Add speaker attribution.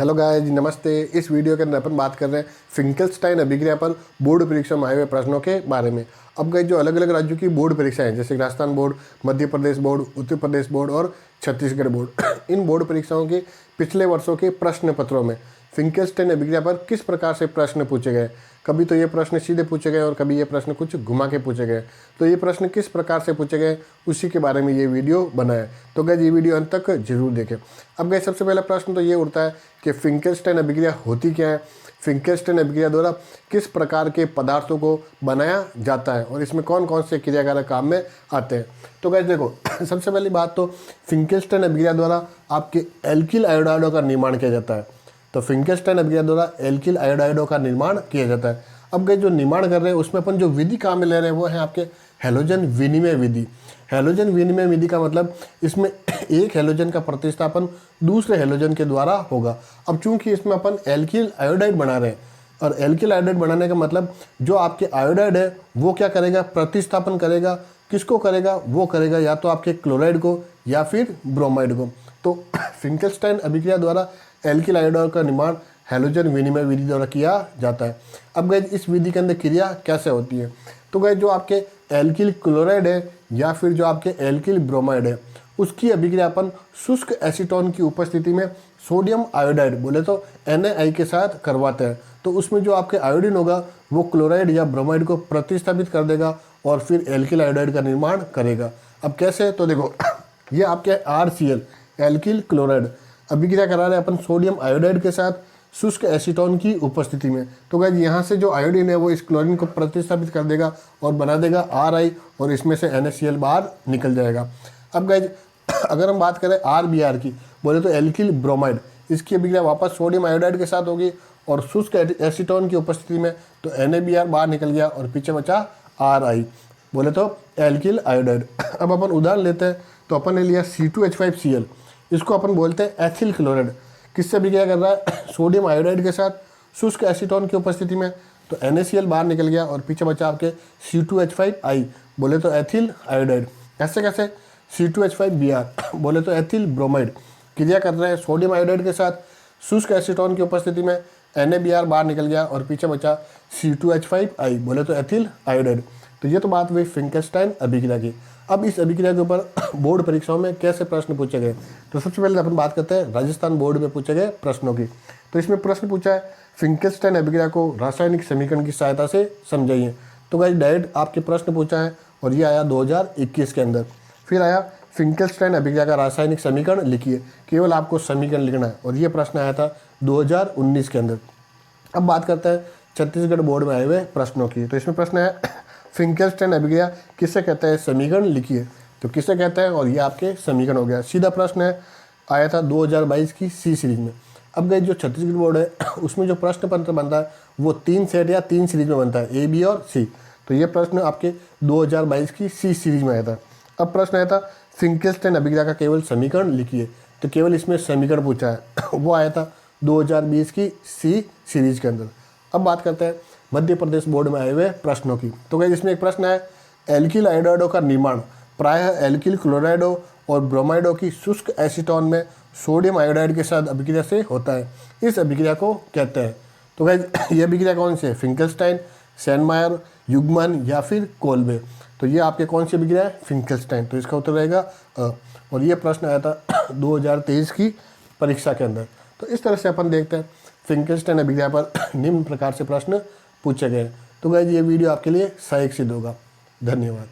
Speaker 1: Hello guys, नमस्ते। इस video के अंदर अपन बात कर रहे हैं फिंकलस्टाइन अभिक्रिया पर बोर्ड परीक्षा में आए हुए प्रश्नों के बारे में। अब गाइस, जो अलग अलग राज्यों की बोर्ड परीक्षाएं हैं, जैसे Rajasthan board, Madhya Pradesh board, Uttar Pradesh board और छत्तीसगढ़ बोर्ड, इन बोर्ड परीक्षाओं के पिछले वर्षों के प्रश्न पत्रों में फिंकलस्टाइन अभिक्रिया पर किस प्रकार से प्रश्न पूछे गए। कभी तो ये प्रश्न सीधे पूछे गए और कभी ये प्रश्न कुछ घुमा के पूछे गए। तो ये प्रश्न किस प्रकार से पूछे गए उसी के बारे में ये वीडियो बना है। तो गाइस, ये वीडियो अंत तक जरूर देखें। अब गाइस, सबसे पहला प्रश्न तो ये उठता है कि फिंकलस्टाइन अभिक्रिया होती क्या है, फिंकलस्टाइन अभिक्रिया द्वारा किस प्रकार के पदार्थों को बनाया जाता है और इसमें कौन कौन से क्रियाकारक काम में आते हैं। तो गाइस देखो, सबसे पहली बात तो फिंकलस्टाइन अभिक्रिया द्वारा आपके एल्किल आयोडाइडों का निर्माण किया जाता है। तो फिंकलस्टाइन अभिक्रिया द्वारा एल्किल आयोडाइडों का निर्माण किया जाता है। अब गाइस, जो निर्माण कर रहे हैं उसमें अपन जो विधि काम में ले रहे हैं वो है आपके हैलोजन विनिमय विधि। हैलोजन विनिमय विधि का मतलब इसमें एक हैलोजन का प्रतिस्थापन दूसरे हैलोजन के द्वारा होगा। अब चूंकि इसमें अपन एल्किल आयोडाइड बना रहे हैं और एल्किल आयोडाइड बनाने का मतलब जो आपके आयोडाइड है वो क्या करेगा, प्रतिस्थापन करेगा। किसको करेगा? वो करेगा या तो आपके क्लोराइड को या फिर ब्रोमाइड को। तो फिंकलस्टाइन अभिक्रिया द्वारा एल्किल आयोडाइड का निर्माण हैलोजन विनिमय विधि द्वारा किया जाता है। अब गाइस, इस विधि के अंदर क्रिया कैसे होती है? तो गाइस, जो आपके एल्किल क्लोराइड है या फिर जो आपके एल्किल ब्रोमाइड है उसकी अभिक्रिया अपन शुष्क एसीटोन की उपस्थिति में सोडियम आयोडाइड बोले तो NaI के साथ करवाते हैं। तो उसमें जो आपके आयोडीन होगा वो क्लोराइड या ब्रोमाइड को प्रतिस्थापित कर देगा और फिर एल्किल आयोडाइड का निर्माण करेगा। अब कैसे? तो देखो, ये आपके RCl एल्किल क्लोराइड अभिक्रिया करा रहे हैं अपन सोडियम आयोडाइड के साथ शुष्क एसीटोन की उपस्थिति में। तो गाइस, यहाँ से जो आयोडीन है वो इस क्लोरीन को प्रतिस्थापित कर देगा और बना देगा RI और इसमें से NaCl बाहर निकल जाएगा। अब गाइस, अगर हम बात करें RBr की, बोले तो एल्किल ब्रोमाइड, इसकी अभिक्रिया वापस सोडियम आयोडाइड के साथ होगी और शुष्क एसीटोन की उपस्थिति में तो NaBr बाहर निकल गया और पीछे बचा RI बोले तो एल्किल आयोडाइड। अब अपन उदाहरण लेते हैं। तो अपन ने लिया C2H5Cl, इसको अपन बोलते हैं एथिल क्लोराइड। किससे अभिक्रिया कर रहा है? सोडियम आयोडाइड के साथ शुष्क एसीटोन की उपस्थिति में तो NaCl बाहर निकल गया और पीछे बचा आपके C2H5I बोले तो एथिल आयोडाइड। ऐसे कैसे? C2H5Br बोले तो एथिल ब्रोमाइड क्रिया कर रहे हैं सोडियम आयोडाइड के साथ शुष्क एसीटोन की उपस्थिति में NaBr बाहर निकल गया और पीछे बचा C2H5I बोले तो एथिल आयोडाइड। तो ये तो बात हुई फिंकलस्टाइन अभिक्रिया की। अब इस अभिक्रिया के ऊपर बोर्ड परीक्षाओं में कैसे प्रश्न पूछे गए, तो सबसे पहले अपन बात करते हैं राजस्थान बोर्ड में पूछे गए प्रश्नों की। तो इसमें प्रश्न पूछा है फिंकलस्टाइन अभिक्रिया को रासायनिक समीकरण की सहायता से समझाइए। तो गाइस, डायरेक्ट आपके प्रश्न पूछा है और ये आया 2021 के अंदर। फिर आया फिंकलस्टाइन अभिक्रिया का रासायनिक समीकरण लिखिए, केवल आपको समीकरण लिखना है, और ये प्रश्न आया था 2019 के अंदर। अब बात करते हैं छत्तीसगढ़ बोर्ड में आए हुए प्रश्नों की। तो इसमें प्रश्न है फिंकलस्टाइन अभिक्रिया किसे कहते हैं, समीकरण लिखिए। तो किसे कहते हैं, और ये आपके समीकरण हो गया। सीधा प्रश्न है, आया था 2022 की C सीरीज में। अब गए, जो छत्तीसगढ़ बोर्ड है उसमें जो प्रश्न पत्र बनता है वो 3 सेट या 3 सीरीज में बनता है, A, B और C। तो ये प्रश्न आपके 2022 की C सीरीज में आया था। अब प्रश्न आया था फिंकलस्टाइन अभिक्रिया का केवल समीकरण लिखिए। तो केवल इसमें समीकरण पूछा है वो आया था 2020 की C सीरीज के अंदर। अब बात करते हैं मध्य प्रदेश बोर्ड में आए हुए प्रश्नों की। तो गाइस, इसमें एक प्रश्न है एल्किल आयोडाइडों का निर्माण प्रायः एल्किल क्लोराइडो और ब्रोमाइडो की शुष्क एसीटोन में सोडियम आयोडाइड के साथ अभिक्रिया से होता है। इस अभिक्रिया को कहते हैं। तो गाइस, ये अभिक्रिया कौन सी है? फिंकलस्टाइन, सेनमायर, युग्मन या फिर कोल्बे। तो ये आपके कौन सी अभिक्रिया है? फिंकलस्टाइन। तो इसका उत्तर रहेगा और ये प्रश्न आया था 2023 की परीक्षा के अंदर। तो इस तरह से अपन देखते हैं फिंकलस्टाइन अभिक्रिया पर निम्न प्रकार से प्रश्न पूछे गए। तो गाइस, ये वीडियो आपके लिए सहायक सिद्ध होगा। धन्यवाद।